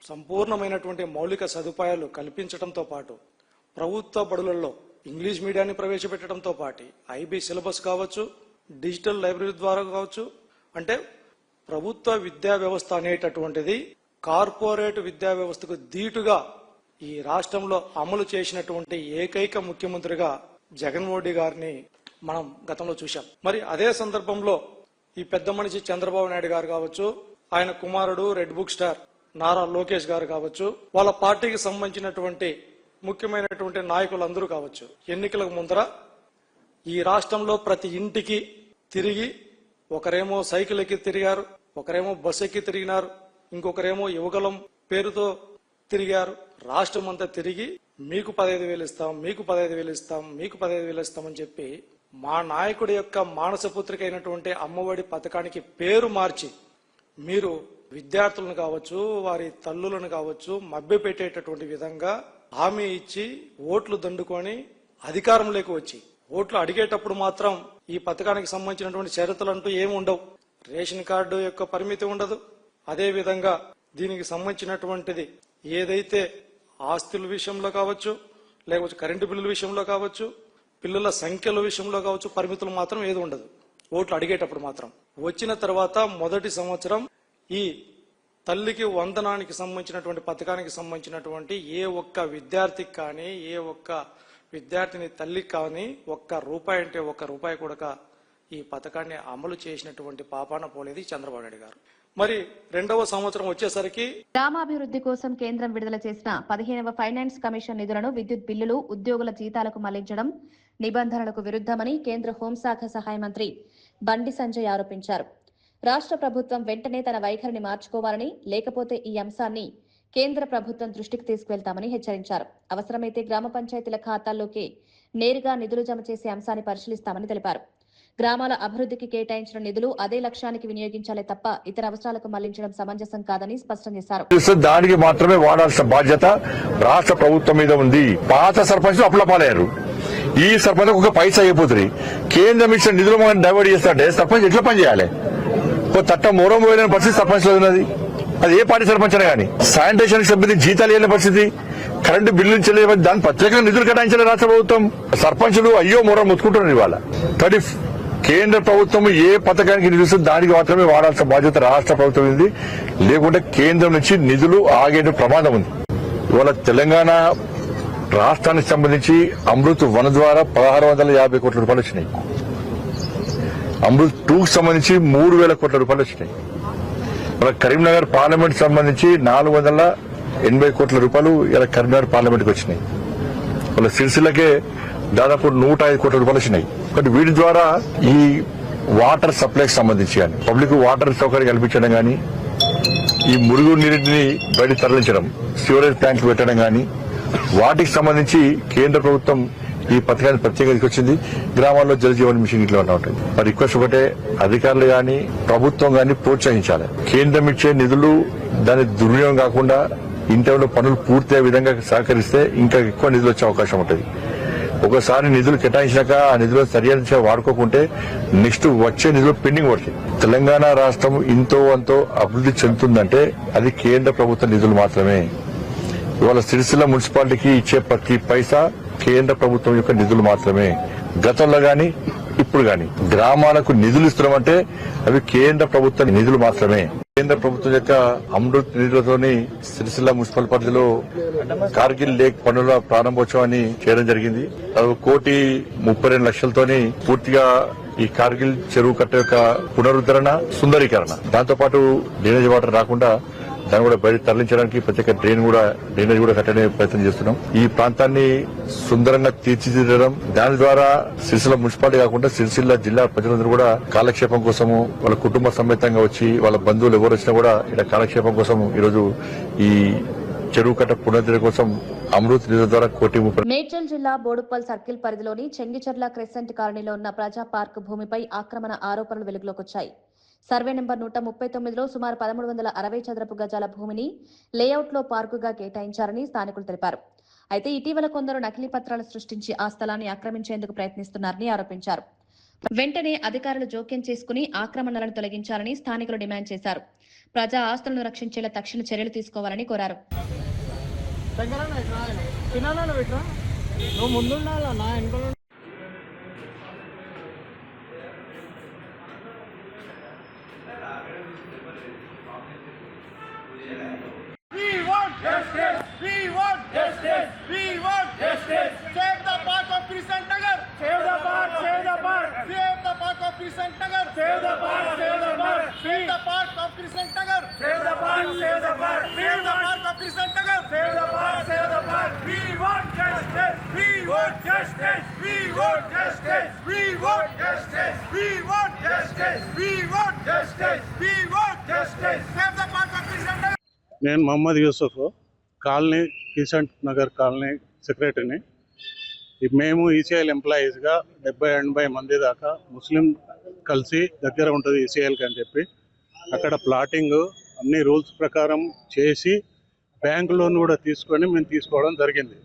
సంపూర్ణమైనటువంటి మౌలిక సదుపాయాలు కల్పించడంతో పాటు ప్రభుత్వ బడులలో ఇంగ్లీష్ మీడియాన్ని ప్రవేశపెట్టడంతో పాటు ఐబీ సిలబస్ కావచ్చు, డిజిటల్ లైబ్రరీ ద్వారా కావచ్చు, అంటే ప్రభుత్వ విద్యా వ్యవస్థ అనేటటువంటిది కార్పొరేట్ విద్యా వ్యవస్థకు ధీటుగా ఈ రాష్ట్రంలో అమలు చేసినటువంటి ఏకైక ముఖ్యమంత్రిగా జగన్మోహన్ రెడ్డి గారిని మనం గతంలో చూశాం. మరి అదే సందర్భంలో ఈ పెద్ద మనిషి చంద్రబాబు నాయుడు గారు కావచ్చు, ఆయన కుమారుడు red book star Nara Lokesh గారు కావచ్చు, వాళ్ళ పార్టీకి సంబంధించినటువంటి ముఖ్యమైనటువంటి నాయకులందరూ కావచ్చు, ఎన్నికలకు ముందర ఈ రాష్ట్రంలో ప్రతి ఇంటికి తిరిగి ఒకరేమో సైకిల్ ఎక్కి తిరిగారు, ఒకరేమో బస్ ఎక్కి తిరిగినారు, ఇంకొకరేమో యువగలం పేరుతో తిరిగారు. రాష్ట్రం అంతా తిరిగి మీకు 15,000 ఇస్తాం, మీకు 15,000 ఇస్తాం, మీకు 15,000 ఇస్తామని చెప్పి మా నాయకుడి యొక్క మానసపుత్రిక అయినటువంటి అమ్మఒడి పథకానికి పేరు మార్చి మీరు విద్యార్థులను కావచ్చు, వారి తల్లులను కావచ్చు మభ్యపెట్టేటటువంటి విధంగా హామీ ఇచ్చి ఓట్లు దండుకొని అధికారంలోకి వచ్చి ఓట్లు అడిగేటప్పుడు మాత్రం ఈ పథకానికి సంబంధించినటువంటి షరతులు అంటూ ఏమి ఉండవు. రేషన్ కార్డు యొక్క పరిమితి ఉండదు. అదే విధంగా దీనికి సంబంధించినటువంటిది ఏదైతే ఆస్తుల విషయంలో కావచ్చు, లేకపోతే కరెంటు బిల్లుల విషయంలో కావచ్చు, పిల్లల సంఖ్యల విషయంలో కావచ్చు, పరిమితులు మాత్రం ఏది ఉండదు. ఓట్లు అడిగేటప్పుడు మాత్రం వచ్చిన తర్వాత మొదటి సంవత్సరం ఈ తల్లికి వందనానికి సంబంధించినటువంటి పథకానికి సంబంధించినటువంటి ఏ ఒక్క విద్యార్థికి కానీ, ఏ ఒక్క విద్యార్థిని తల్లికి కానీ ₹1 అంటే ₹1 కూడా ఈ పథకాన్ని అమలు చేసినటువంటి పాపాన పోలేదు చంద్రబాబు నాయుడు గారు. మరి రెండవ సంవత్సరం వచ్చేసరికి గ్రామాభివృద్ధి కోసం కేంద్రం విడుదల చేసిన 15వ ఫైనాన్స్ కమిషన్ నిధులను విద్యుత్ బిల్లులు, ఉద్యోగుల జీతాలకు మళ్లించడం నిబంధనలకు విరుద్ధమని కేంద్ర హోంశాఖ సహాయ మంత్రి బండి సంజయ్ ఆరోపించారు. రాష్ట్ర ప్రభుత్వం వెంటనే తన వైఖరిని మార్చుకోవాలని, లేకపోతే ఈ అంశాన్ని కేంద్ర ప్రభుత్వం దృష్టికి తీసుకువెళ్తామని హెచ్చరించారు. అవసరమైతే గ్రామ పంచాయతీల ఖాతాల్లోకి నేరుగా నిధులు జమ చేసే అంశాన్ని పరిశీలిస్తామని తెలిపారు. గ్రామాల అభివృద్ధికి కేటాయించిన నిధులు అదే లక్ష్యానికి వినియోగించాలే తప్ప ఇతర అవసరాలకు మళ్లించడం సమంజసం కాదని స్పష్టం చేశారు. దానికి మాత్రమే వాడాల్సిన బాధ్యత రాష్ట్ర ప్రభుత్వం మీద ఉంది. పాత సర్పంచ్ అప్లపాలయ్యారు. ఈ సర్పంచ్ ఒక పైసా అయిపోతుంది. కేంద్రం ఇచ్చిన నిధులు మనం డైవర్ట్ చేస్తాడే సర్పంచ్ ఎట్లా పనిచేయాలి? తట్ట మూరం పోయిన పరిస్థితి సర్పంచ్ లో ఉన్నది. అది ఏ పార్టీ సర్పంచ్ అయినా కానీ. శానిటేషన్ సిబ్బంది జీతాలు లేని పరిస్థితి, కరెంటు బిల్లులు చెల్లించలేదు. దాని ప్రత్యేకంగా నిధులు కేటాయించాలి రాష్ట్ర ప్రభుత్వం. సర్పంచులు అయ్యో మూరం ముత్తుకుంటున్నారు ఇవాళ. కేంద్ర ప్రభుత్వం ఏ పథకానికి నిధులు దానికి మాత్రమే వాడాల్సిన బాధ్యత రాష్ట్ర ప్రభుత్వం ఉంది. లేకుంటే కేంద్రం నుంచి నిధులు ఆగే ప్రమాదం ఉంది. ఇవాళ తెలంగాణ రాష్ట్రానికి సంబంధించి అమృత్ 1 ద్వారా 1,650 కోట్ల రూపాయలు వచ్చినాయి. అమృత్ 2కు సంబంధించి 3,000 కోట్ల రూపాయలు వచ్చినాయి. మన కరీంనగర్ పార్లమెంట్ సంబంధించి 480 కోట్ల రూపాయలు ఇలా కరీంనగర్ పార్లమెంట్కి వచ్చినాయి. వాళ్ళ సిరిసిల్లకే దాదాపు 105 కోట్ల రూపాయలు వచ్చినాయి. బట్ వీటి ద్వారా ఈ వాటర్ సప్లైకి సంబంధించి కానీ, పబ్లిక్ వాటర్ సౌకర్యం కల్పించడం కానీ, ఈ మురుగు నీటిని బయట తరలించడం, సివరేజ్ ప్లాంట్లు పెట్టడం కానీ, వాటికి సంబంధించి కేంద్ర ప్రభుత్వం ఈ పథకాన్ని ప్రత్యేకంగా తీసుకొచ్చింది. గ్రామాల్లో జల జీవన్ మిషన్ ఇట్లా ఉంటాయి. మరి రిక్వెస్ట్ ఒకటే, అధికారులు కానీ ప్రభుత్వం కానీ ప్రోత్సహించాలి. కేంద్రం ఇచ్చే నిధులు దాని దుర్వినియోగం కాకుండా ఇంటర్లో పనులు పూర్తయ్యే విధంగా సహకరిస్తే ఇంకా ఎక్కువ నిధులు వచ్చే అవకాశం ఉంటుంది. ఒకసారి నిధులు కేటాయించాక ఆ నిధులు సరైన వాడుకోకుంటే నెక్స్ట్ వచ్చే నిధులు పెండింగ్ పడతాయి. తెలంగాణ రాష్ట్రం ఇంతో అంతో అభివృద్ధి చెందుతుందంటే అది కేంద్ర ప్రభుత్వ నిధులు మాత్రమే. ఇవాళ సిరిసిల్ల మున్సిపాలిటీకి ఇచ్చే ప్రతి పైసా కేంద్ర ప్రభుత్వం యొక్క నిధులు మాత్రమే. గతంలో గాని ఇప్పుడు గాని గ్రామాలకు నిధులు ఇస్తున్నామంటే అవి కేంద్ర ప్రభుత్వ నిధులు మాత్రమే. కేంద్ర ప్రభుత్వం యొక్క అమృత్ నిధులతోని సిరిసిల్ల మున్సిపల్ పరిధిలో కార్గిల్ లేక్ పనుల ప్రారంభోత్సవాన్ని చేయడం జరిగింది. 1,32,00,000తోని పూర్తిగా ఈ కార్గిల్ చెరువు కట్ట యొక్క పునరుద్ధరణ, సుందరీకరణ, దాంతోపాటు డ్రైనేజ్ వాటర్ రాకుండా దాన్ని కూడా బయట తరలించడానికి ప్రత్యేక డ్రైనేజ్ కూడా కట్టడే ప్రయత్నం చేస్తున్నాం. ఈ ప్రాంతాన్ని సుందరంగా తీర్చిదిద్దడం, దాని ద్వారా సిరిసిల్ల మున్సిపాలిటీ కాకుండా సిరిసిల్ల జిల్లా ప్రజలందరూ కూడా కాలక్షేపం కోసము వాళ్ళ కుటుంబ సమేతంగా వచ్చి వాళ్ళ బంధువులు ఎవరు వచ్చినా కూడా ఇక్కడ కాలక్షేపం కోసం ఈరోజు ఈ చెరువు కట్ట పునరుద్ధరణ కోసం అమృత్ నిధుల ద్వారా ₹130. మేడ్చల్ జిల్లా బోడుప్పల్ సర్కిల్ పరిధిలోని చెంగిచెర్ల క్రెసెంట్ కాలనీలో ఉన్న ప్రజా పార్క్ భూమిపై ఆక్రమణ ఆరోపణలు వెలుగులోకొచ్చాయి. సర్వే నెంబర్ 139లో సుమారు 1360 చదరపు గజాల భూమిని లేఅవుట్లో పార్కుగా కేటాయించారని స్థానికులు తెలిపారు. అయితే ఇటీవల కొందరు నకిలీ పత్రాలు సృష్టించి ఆ స్థలాన్ని ఆక్రమించేందుకు ప్రయత్నిస్తున్నారని ఆరోపించారు. వెంటనే అధికారులు జోక్యం చేసుకుని ఆక్రమణలను తొలగించాలని స్థానికులు డిమాండ్ చేశారు. ప్రజా ఆస్తులను రక్షించేలా తక్షణ చర్యలు తీసుకోవాలని కోరారు. Save the park of Crescent Nagar. Save the park. Save the park. Save the park of Crescent Nagar. Save the park. Save the park. Save the park of Crescent Nagar. Save the park. Save the park. Save the park of Crescent Nagar. Save the park. Save the park. We want justice. We want justice. We want justice. We want justice. We want justice. We want justice. We want justice. Save the park of Crescent Nagar. నేను Mohammed Yusuf, colony Crescent Nagar colony సెక్రటరీని. మేము ECIL ఎంప్లాయీస్గా 70-80 మంది దాకా ముస్లిం కలిసి దగ్గర ఉంటుంది ఈసీఐఎల్కి అని చెప్పి అక్కడ ప్లాటింగ్ అన్ని రూల్స్ ప్రకారం చేసి బ్యాంక్ లోన్ కూడా తీసుకొని మేము తీసుకోవడం జరిగింది.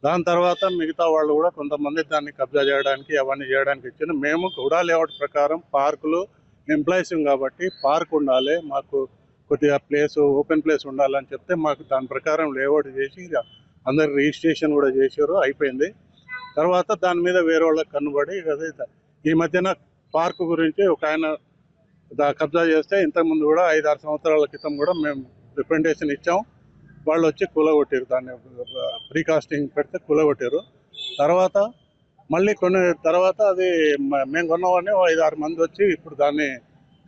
దాని తర్వాత మిగతా వాళ్ళు కూడా కొంతమంది దాన్ని కబ్జా చేయడానికి అవన్నీ చేయడానికి ఇచ్చిన. మేము కూడా లేఅవుట్ ప్రకారం పార్కులు ఎంప్లాయీస్ కాబట్టి పార్క్ ఉండాలి, మాకు కొద్దిగా ప్లేస్ ఓపెన్ ప్లేస్ ఉండాలని చెప్తే మాకు దాని ప్రకారం లేఅవుట్ చేసి అందరు రిజిస్ట్రేషన్ కూడా చేశారు, అయిపోయింది. తర్వాత దాని మీద వేరే వాళ్ళకి కనుబడి అదే ఈ మధ్యన పార్కు గురించి ఒక ఆయన కబ్జా చేస్తే ఇంతకుముందు కూడా 5-6 సంవత్సరాల క్రితం కూడా మేము రిప్రజెంటేషన్ ఇచ్చాం. వాళ్ళు వచ్చి కూలగొట్టారు, దాన్ని ప్రీకాస్టింగ్ పెడితే కూలగొట్టారు. తర్వాత మళ్ళీ కొన్ని తర్వాత అది మేము కొన్నామని 5-6 మంది వచ్చి ఇప్పుడు దాన్ని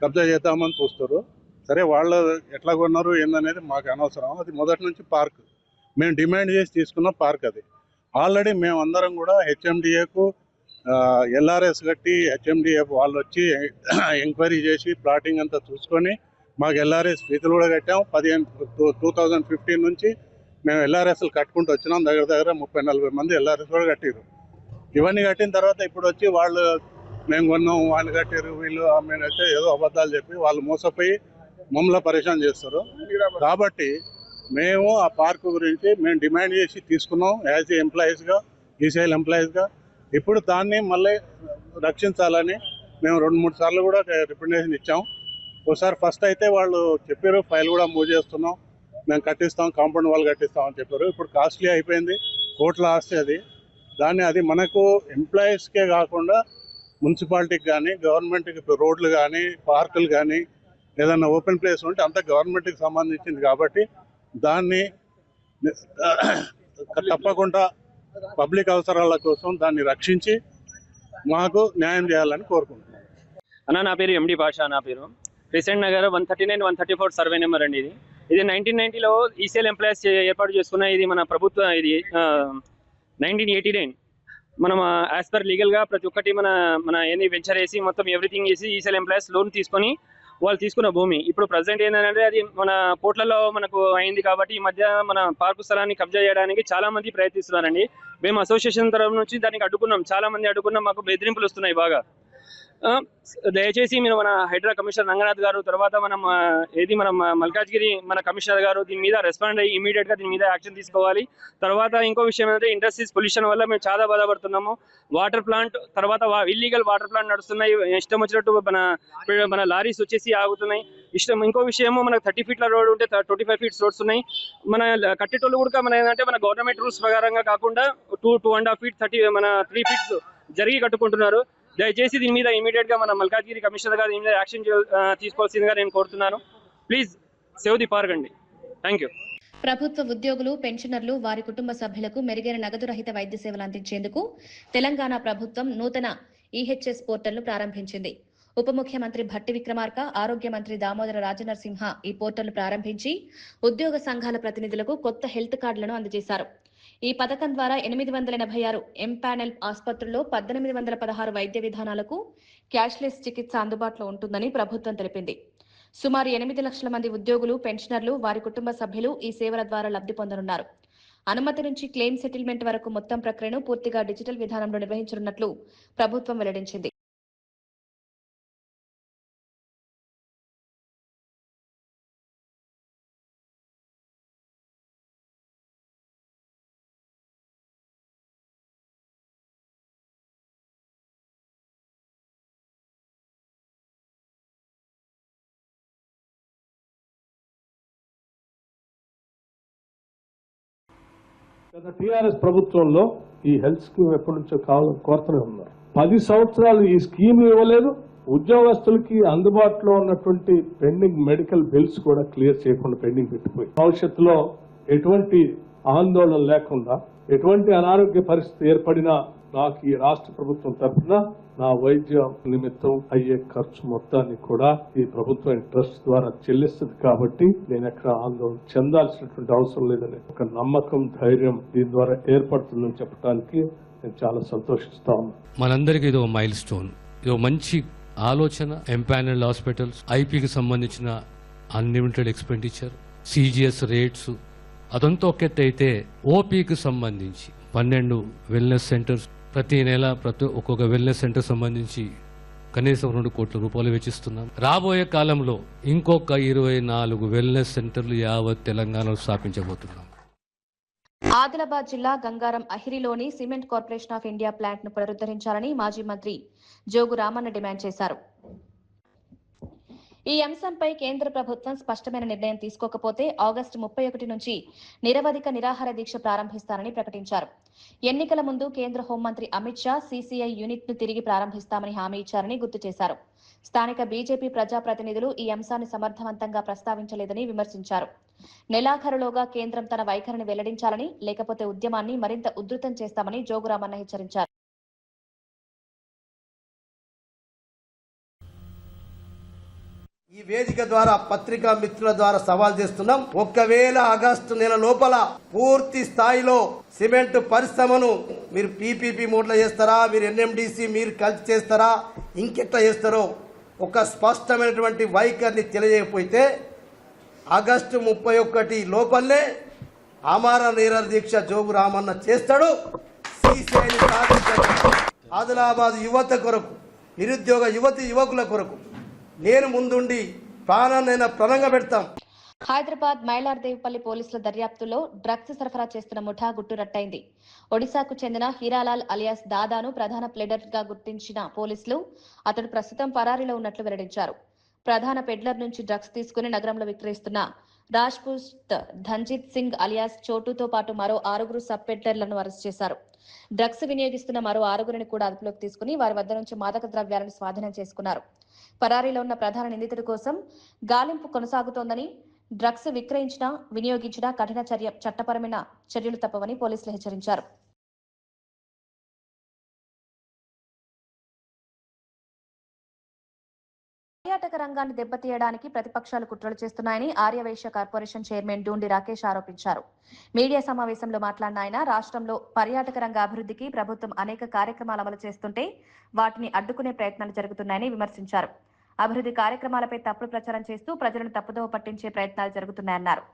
కబ్జా చేద్దామని చూస్తారు. సరే, వాళ్ళు ఎట్లా కొన్నారు ఏందనేది మాకు అనవసరం. అది మొదటి నుంచి పార్క్ మేము డిమాండ్ చేసి తీసుకున్న పార్క్. అది ఆల్రెడీ మేము అందరం కూడా హెచ్ఎండిఏకు ఎల్ఆర్ఎస్ కట్టి హెచ్ఎండిఏ వాళ్ళు వచ్చి ఎంక్వైరీ చేసి ప్లాటింగ్ అంతా చూసుకొని మాకు ఎల్ఆర్ఎస్ ఫీజులు కూడా కట్టాం. 2015 నుంచి మేము ఎల్ఆర్ఎస్లు కట్టుకుంటూ వచ్చినాం. దగ్గర 30-40 మంది ఎల్ఆర్ఎస్ కూడా కట్టారు. ఇవన్నీ కట్టిన తర్వాత ఇప్పుడు వచ్చి వాళ్ళు మేము కొన్నాం, వాళ్ళు కట్టారు, వీళ్ళు మేమైతే ఏదో అబద్ధాలు చెప్పి వాళ్ళు మోసపోయి మమ్మల్ని పరేషాన్ చేస్తారు. కాబట్టి మేము ఆ పార్కు గురించి మేము డిమాండ్ చేసి తీసుకున్నాం యాజ్ ఏ ఎంప్లాయీస్గా, ఈసీఐఎల్ ఎంప్లాయీస్గా. ఇప్పుడు దాన్ని మళ్ళీ రక్షించాలని మేము 2-3 సార్లు కూడా రిప్రజెంటేషన్ ఇచ్చాం. ఒకసారి ఫస్ట్ అయితే వాళ్ళు చెప్పారు ఫైల్ కూడా మూవ్ చేస్తున్నాం, మేము కట్టిస్తాం, కాంపౌండ్ వాళ్ళు కట్టిస్తాం అని చెప్పారు. ఇప్పుడు కాస్ట్లీ అయిపోయింది, కోట్ల ఆస్తి అది. అది మనకు ఎంప్లాయీస్కే కాకుండా మున్సిపాలిటీకి కానీ గవర్నమెంట్కి రోడ్లు కానీ పార్కులు కానీ ఏదైనా ఓపెన్ ప్లేస్ ఉంటే అంతా గవర్నమెంట్కి సంబంధించింది. కాబట్టి దాన్ని తప్పకుండా పబ్లిక్ అవసరాల కోసం దాన్ని రక్షించి మాకు న్యాయం చేయాలని కోరుకుంటున్నాను. అన్న, నా పేరు ఎండి భాషా. నా పేరు క్రిసెంట్ నగర్ 139-134 సర్వే నెంబర్ అండి. ఇది 1990లో ఈసీఎల్ ఎంప్లాయీస్ ఏర్పాటు చేసుకున్న ఇది మన ప్రభుత్వ ఇది 1989 మనం యాజ్ పర్ లీగల్గా ప్రతి ఒక్కటి మన ఏంది వెంచర్ వేసి మొత్తం ఎవ్రీథింగ్ చేసి ఈసీఎల్ ఎంప్లాయీస్ లోన్ తీసుకొని వాళ్ళు తీసుకున్న భూమి ఇప్పుడు ప్రజెంట్ ఏంటంటే అది మన పోర్ట్లలో మనకు అయింది. కాబట్టి ఈ మధ్య మన పార్కు స్థలాన్ని కబ్జా చేయడానికి చాలా మంది ప్రయత్నిస్తున్నారండి. మేము అసోసియేషన్ తరఫు నుంచి దానికి అడ్డుకున్నాం, చాలా మంది అడ్డుకున్నాం. మాకు బెదిరింపులు వస్తున్నాయి బాగా. దయచేసి మీరు మన హైడ్రా కమిషనర్ రంగనాథ్ గారు, తర్వాత మన మల్కాజ్గిరి మన కమిషనర్ గారు దీని మీద రెస్పాండ్ అయ్యి ఇమీడియట్ గా దీని మీద యాక్షన్ తీసుకోవాలి. తర్వాత ఇంకో విషయం ఏంటంటే ఇండస్ట్రీస్ పొల్యూషన్ వల్ల మేము చాలా బాధపడుతున్నాము. వాటర్ ప్లాంట్ తర్వాత ఇల్లీగల్ వాటర్ ప్లాంట్ నడుస్తున్నాయి, ఇష్టం వచ్చినట్టు మన లారీస్ వచ్చేసి ఆగుతున్నాయి. ఇంకో విషయము మనకు 30 ఫీట్ల రోడ్ ఉంటే 25 ఫీట్స్ రోడ్స్ ఉన్నాయి. మన కట్టేటోళ్ళు కూడా మన ఏంటంటే మన గవర్నమెంట్ రూల్స్ ప్రకారంగా కాకుండా 2.5 ఫీట్ 3 ఫీట్స్ జరిగి కట్టుకుంటున్నారు. దయచేసి దీని మీద ఇమీడియట్ గా మన మల్కాజ్గిరి కమిషనర్ గారు దీని మీద యాక్షన్ తీసుకోవాల్సిందిగా నేను కోరుతున్నాను. ప్లీజ్ సేవ్ ది పార్క్ అండి. Thank you. ప్రభుత్వ ఉద్యోగులు, పెన్షనర్లు, వారి కుటుంబ సభ్యులకు మెరుగైన నగదు రహిత వైద్య సేవలు అందించేందుకు తెలంగాణ ప్రభుత్వం నూతన ఈహెచ్ఎస్ పోర్టల్ను ప్రారంభించింది. ఉప ముఖ్యమంత్రి భట్టి విక్రమార్క, ఆరోగ్య మంత్రి దామోదర రాజనరసింహ ఈ పోర్టల్ను ప్రారంభించి ఉద్యోగ సంఘాల ప్రతినిధులకు కొత్త హెల్త్ కార్డులను అందజేశారు. ఈ పథకం ద్వారా 886 ఎంపానెల్ ఆసుపత్రుల్లో 1816 వైద్య విధానాలకు క్యాష్లెస్ చికిత్స అందుబాటులో ఉంటుందని ప్రభుత్వం తెలిపింది. సుమారు 8 లక్షల మంది ఉద్యోగులు, పెన్షనర్లు, వారి కుటుంబ సభ్యులు ఈ సేవల ద్వారా లబ్ధి పొందనున్నారు. అనుమతి నుంచి క్లెయిమ్ సెటిల్మెంట్ వరకు మొత్తం ప్రక్రియను పూర్తిగా డిజిటల్ విధానంలో నిర్వహించనున్నట్లు ప్రభుత్వం వెల్లడించింది. గత టీఆర్ఎస్ ప్రభుత్వంలో ఈ హెల్త్ స్కీమ్ ఎప్పటి నుంచో కోరుతూనే ఉన్నారు. 10 సంవత్సరాలు ఈ స్కీమ్ ఇవ్వలేదు. ఉద్యోగస్తులకి అందుబాటులో ఉన్నటువంటి పెండింగ్ మెడికల్ బిల్స్ కూడా క్లియర్ చేయకుండా పెండింగ్ పెట్టిపోయి భవిష్యత్తులో ఎటువంటి ఆందోళన లేకుండా ఎటువంటి అనారోగ్య పరిస్థితి ఏర్పడినా నాకు ఈ రాష్ట్ర ప్రభుత్వం తరఫున నా వైద్య నిమిత్తం అయ్యే ఖర్చు మొత్తాన్ని కూడా ఈ ప్రభుత్వం ట్రస్ట్ ద్వారా చెల్లిస్తుంది. కాబట్టి నేను ఎక్కడ ఆందోళన చెందాల్సినటువంటి అవసరం లేదని ఒక నమ్మకం, ధైర్యం దీని ద్వారా ఏర్పడుతుందని చెప్పడానికి నేను చాలా సంతోషిస్తా ఉన్నాను. మనందరికీ ఇది ఒక మైల్ స్టోన్, ఇది మంచి ఆలోచన. ఎంపానల్ హాస్పిటల్స్, ఐపీకి సంబంధించిన అన్లిమిటెడ్ ఎక్స్పెండిచర్, సిజిఎస్ రేట్స్ అదంతా ఒకెత్తి అయితే ఓపీకి సంబంధించి 12 వెల్నెస్ సెంటర్స్ ప్రతి నెల ఒక్కొక్క వెల్నెస్ సెంటర్ సంబంధించి కనీసం 2 కోట్ల రూపాయలు వెచ్చిస్తున్నాం. రాబోయే కాలంలో ఇంకొక 24 వెల్నెస్ సెంటర్లు యావత్ తెలంగాణలో స్థాపించబోతున్నాం. ఆదిలాబాద్ జిల్లా గంగారం అహిరిలోని cement corporation of India plant ను పునరుద్ధరించాలని మాజీ మంత్రి జోగు రామన్న డిమాండ్ చేశారు. ఈ అంశంపై కేంద్ర ప్రభుత్వం స్పష్టమైన నిర్ణయం తీసుకోకపోతే ఆగస్టు 31 నుంచి నిరవధిక నిరాహార దీక్ష ప్రారంభిస్తారని ప్రకటించారు. ఎన్నికల ముందు కేంద్ర హోంమంత్రి అమిత్ షా సీసీఐ యూనిట్ ను తిరిగి ప్రారంభిస్తామని హామీ ఇచ్చారని గుర్తు చేశారు. స్థానిక బీజేపీ ప్రజాప్రతినిధులు ఈ అంశాన్ని సమర్థవంతంగా ప్రస్తావించలేదని విమర్శించారు. నెలాఖరులోగా కేంద్రం తన వైఖరిని వెల్లడించాలని, లేకపోతే ఉద్యమాన్ని మరింత ఉధృతం చేస్తామని జోగురామన్న హెచ్చరించారు. ఈ వేదిక ద్వారా పత్రికా మిత్రుల ద్వారా సవాల్ చేస్తున్నాం. ఒకవేళ ఆగస్టు నెల లోపల పూర్తి స్థాయిలో సిమెంట్ పరిశ్రమను మీరు పీపీపీ మోడ్లో చేస్తారా, మీరు ఎన్ఎండిసి మీరు కలిసి చేస్తారా, ఇంకెట్లా చేస్తారో ఒక స్పష్టమైనటువంటి వైఖరిని తెలియజేయకపోతే ఆగస్టు 31 లోపలనే ఆమర నిరాహార దీక్ష జోగు రామన్న చేస్తాడు. సీసీఐని సాధించాడు. ఆదిలాబాద్ యువత కొరకు, నిరుద్యోగ యువకుల కొరకు నేను ముందుండి ప్రాణాన్నైనా ప్రణంగా పెడతాం. హైదరాబాద్ మైలార్దేవిపల్లి పోలీసుల దర్యాప్తులో డ్రగ్స్ సరఫరా చేస్తున్న ముఠా గుట్టురట్టయింది. ఒడిశాకు చెందిన హీరాలాల్ అలియాస్ దాదాను ప్రధాన ప్లెడర్ గా గుర్తించిన పోలీసులు అతడు ప్రస్తుతం పరారీలో ఉన్నట్లు వెల్లడించారు. ప్రధాన పెడ్లర్ నుంచి డ్రగ్స్ తీసుకుని నగరంలో విక్రయిస్తున్న రాజ్పూత్ ధన్జిత్ సింగ్ అలియాస్ చోటుతో పాటు మరో 6 సబ్ పెడ్లర్లను అరెస్ట్ చేశారు. డ్రగ్స్ వినియోగిస్తున్న మరో 6 కూడా అదుపులోకి తీసుకుని వారి వద్ద నుంచి మాదక ద్రవ్యాలను స్వాధీనం చేసుకున్నారు. పరారీలో ఉన్న ప్రధాన నిందితుడి కోసం గాలింపు కొనసాగుతోందని, డ్రగ్స్ విక్రయించినా వినియోగించినా కఠిన చట్టపరమైన చర్యలు తప్పవని పోలీసులు హెచ్చరించారు. పర్యాటక రంగాన్ని దెబ్బతీయడానికి ప్రతిపక్షాలు కుట్రలు చేస్తున్నాయని ఆర్యవైశ్య కార్పొరేషన్ చైర్మన్ డూండి రాకేష్ ఆరోపించారు. మీడియా సమావేశంలో మాట్లాడిన ఆయన రాష్ట్రంలో పర్యాటక రంగ అభివృద్ధికి ప్రభుత్వం అనేక కార్యక్రమాలు అమలు చేస్తుంటే వాటిని అడ్డుకునే ప్రయత్నాలు జరుగుతున్నాయని విమర్శించారు. అభివృద్ధి కార్యక్రమాలపై తప్పుడు ప్రచారం చేస్తూ ప్రజలను తప్పుదోవ పట్టించే ప్రయత్నాలు జరుగుతున్నాయన్నారు.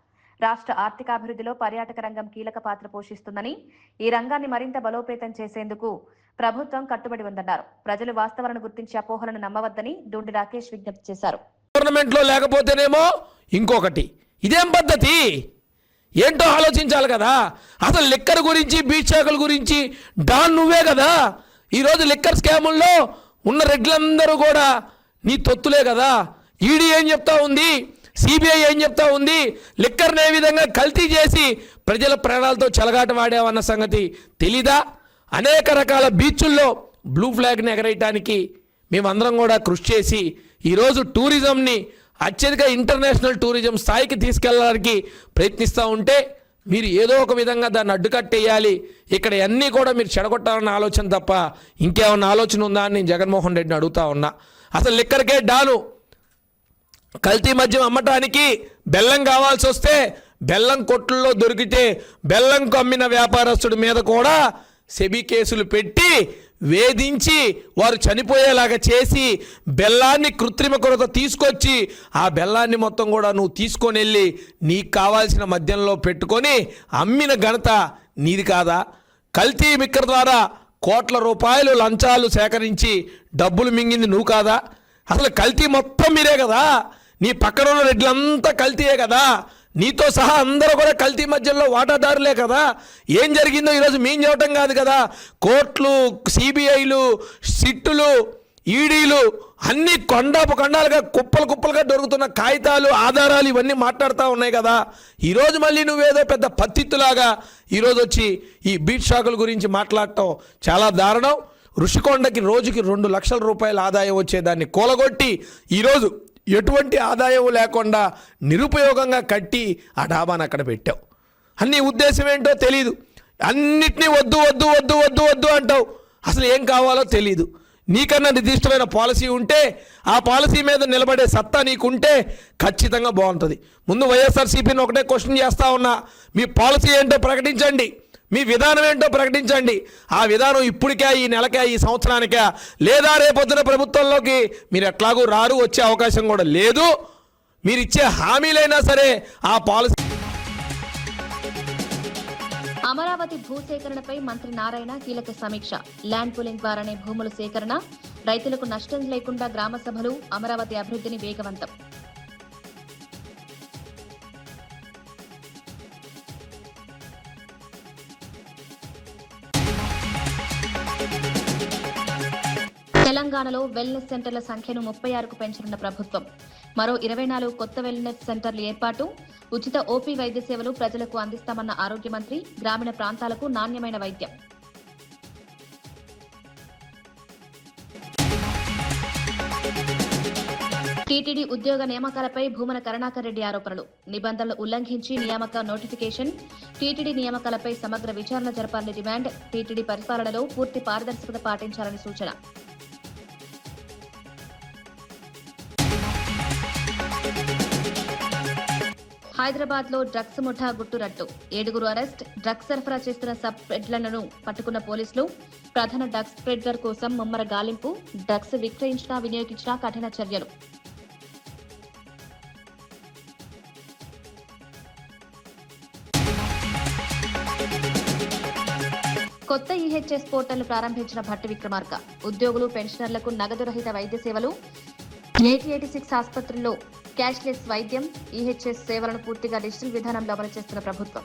రాష్ట్ర ఆర్థికాభివృద్ధిలో పర్యాటక రంగం కీలక పాత్ర పోషిస్తుందని, ఈ రంగాన్ని మరింత బలోపేతం చేసేందుకు ప్రభుత్వం కట్టుబడి ఉందన్నారు. ప్రజలు వాస్తవాలను గుర్తించి అపోహలను నమ్మవద్దని డూండి రాకేష్ విజ్ఞప్తి చేశారు. గవర్నమెంట్ లో లేకపోతేనేమో ఇంకొకటి, ఇదేం పద్ధతి? ఏంటో ఆలోచించాలి కదా. అసలు లిక్కర్ గురించి, బీచ్ షాకుల గురించి డాన్ నువ్వే కదా. ఈరోజు లిక్కర్ స్కాముల్లో ఉన్న రెడ్లందరూ కూడా నీ తొత్తులే కదా. ఈడీ ఏం చెప్తా ఉంది, సిబిఐ ఏం చెప్తా ఉంది, లిక్కర్ని ఏ విధంగా కల్తీ చేసి ప్రజల ప్రాణాలతో చెలగాట వాడామన్న సంగతి తెలీదా? అనేక రకాల బీచ్ల్లో బ్లూ ఫ్లాగ్ని ఎగరేయటానికి మేమందరం కూడా కృషి చేసి ఈరోజు టూరిజంని అత్యధిక ఇంటర్నేషనల్ టూరిజం స్థాయికి తీసుకెళ్ళడానికి ప్రయత్నిస్తూ ఉంటే మీరు ఏదో ఒక విధంగా దాన్ని అడ్డుకట్టేయాలి, ఇక్కడ అన్నీ కూడా మీరు చెడగొట్టాలన్న ఆలోచన తప్ప ఇంకేమన్నా ఆలోచన ఉందా అని నేను జగన్మోహన్ రెడ్డిని అడుగుతా ఉన్నా. అసలు లిక్కర్కే డాను. కల్తీ మద్యం అమ్మటానికి బెల్లం కావాల్సి వస్తే బెల్లం కొట్లలో దొరికితే బెల్లంకు అమ్మిన వ్యాపారస్తుడి మీద కూడా సెబీ కేసులు పెట్టి వేధించి వారు చనిపోయేలాగా చేసి బెల్లాన్ని కృత్రిమ కొరత తీసుకొచ్చి ఆ బెల్లాన్ని మొత్తం కూడా నువ్వు తీసుకొని వెళ్ళి నీకు కావాల్సిన మద్యంలో పెట్టుకొని అమ్మిన ఘనత నీది కాదా? కల్తీ మిక్కర్ ద్వారా కోట్ల రూపాయలు లంచాలు సేకరించి డబ్బులు మింగింది నువ్వు కాదా? అసలు కల్తీ మొత్తం మీరే కదా. నీ పక్కన ఉన్న రెడ్లంతా కల్తీయే కదా. నీతో సహా అందరూ కూడా కల్తీ మధ్యలో వాటాదారులే కదా. ఏం జరిగిందో ఈరోజు మేము చెప్పటం కాదు కదా. కోర్టులు, సిబిఐలు, సిట్టులు, ఈడీలు అన్నీ కొండాలుగా కుప్పలుగా దొరుకుతున్న కాగితాలు, ఆధారాలు ఇవన్నీ మాట్లాడుతూ ఉన్నాయి కదా. ఈరోజు మళ్ళీ నువ్వేదో పెద్ద పత్తిత్తులాగా ఈరోజు వచ్చి ఈ బీట్ షాకుల గురించి మాట్లాడటం చాలా దారుణం. ఋషికొండకి రోజుకి 2 లక్షల రూపాయల ఆదాయం వచ్చేదాన్ని కూలగొట్టి ఈరోజు ఎటువంటి ఆదాయం లేకుండా నిరుపయోగంగా కట్టి ఆ డాబాను అక్కడ పెట్టావు. అన్ని ఉద్దేశం ఏంటో తెలీదు. అన్నిటినీ వద్దు అంటావు. అసలు ఏం కావాలో తెలీదు. నీకన్నా నిర్దిష్టమైన పాలసీ ఉంటే ఆ పాలసీ మీద నిలబడే సత్తా నీకుంటే ఖచ్చితంగా బాగుంటుంది. ముందు వైఎస్ఆర్సీపీని ఒకటే క్వశ్చన్ చేస్తా ఉన్నా, మీ పాలసీ ఏంటో ప్రకటించండి, మీ విధానం ఏంటో ప్రకటించండి. ఆ విధానం ఇప్పటికే, ఈ నెలకే, ఈ సంవత్సరానికే, లేదా రేపొద్దున ప్రభుత్వంలోకి మీరు ఎట్లాగూ రారు, వచ్చే అవకాశం కూడా లేదు. మీరు ఇచ్చే హామీలైనా సరే ఆ పాలసీ. అమరావతి భూసేకరణపై మంత్రి నారాయణ కీలక సమీక్ష. ల్యాండ్ పూలింగ్ ద్వారానే భూముల సేకరణ, రైతులకు నష్టం లేకుండా గ్రామ సభలు, అమరావతి అభివృద్ధిని వేగవంతం. తెలంగాణలో వెల్నెస్ సెంటర్ల సంఖ్యను 36కు పెంచనున్న ప్రభుత్వం. మరో 24 కొత్త వెల్నెస్ సెంటర్లు ఏర్పాటు. ఉచిత ఓపీ వైద్య సేవలు ప్రజలకు అందిస్తామన్న ఆరోగ్య మంత్రి. గ్రామీణ ప్రాంతాలకు నాణ్యమైన వైద్యం. టీటీడీ ఉద్యోగ నియామకాలపై భూమన కరుణాకర్ రెడ్డి ఆరోపణలు. నిబంధనలు ఉల్లంఘించి నియామక నోటిఫికేషన్. టీటీడీ నియామకాలపై సమగ్ర విచారణ జరపాలని డిమాండ్. టీటీడీ పరిపాలనలో పూర్తి పారదర్శకత పాటించాలని సూచన. హైదరాబాద్ లో డ్రగ్స్ ముఠా గుట్టురట్టు. 7 అరెస్ట్. డ్రగ్స్ సరఫరా చేస్తున్న సబ్ పెడ్లర్లను పట్టుకున్న పోలీసులు. ప్రధాన డ్రగ్స్ స్ప్రెడర్ కోసం ముమ్మర గాలింపు. డ్రగ్స్ విక్రయించినా వినియోగించినా కఠిన చర్యలు. కొత్త ఈహెచ్ఎస్ పోర్టల్ ప్రారంభించిన భట్టి విక్రమార్క. ఉద్యోగులు, పెన్షనర్లకు నగదు రహిత వైద్య సేవలు. 86 ఆసుపత్రుల్లో క్యాష్లెస్ వైద్యం. ఈహెచ్ఎస్ సేవలను పూర్తిగా డిజిటల్ విధానంలో అమలు చేస్తున్న ప్రభుత్వం.